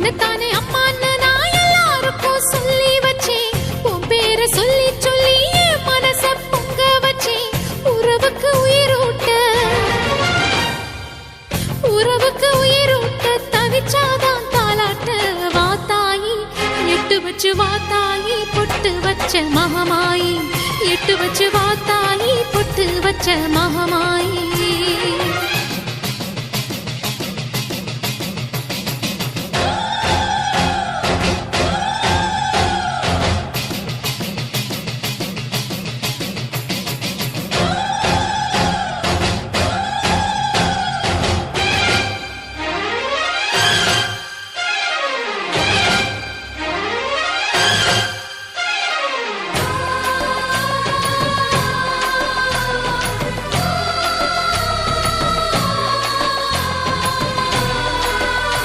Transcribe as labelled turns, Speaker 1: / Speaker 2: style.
Speaker 1: உன்னத்தானே அம்மான்னு நான் எல்லாருக்கும் சொல்லி வச்சேன். உன் பேரை சொல்லி சொல்லி என் மனச பொங்க வச்சேன். உறவுக்கு உயிரூட்ட தவிச்சாதான் தாலாட்ட. வாத்தாயி எட்டு வச்சு வாத்தாயி பொட்டு வச்ச மகமாயி. எட்டு வச்சு வாத்தாயி பொட்டு வச்ச மகமாயி.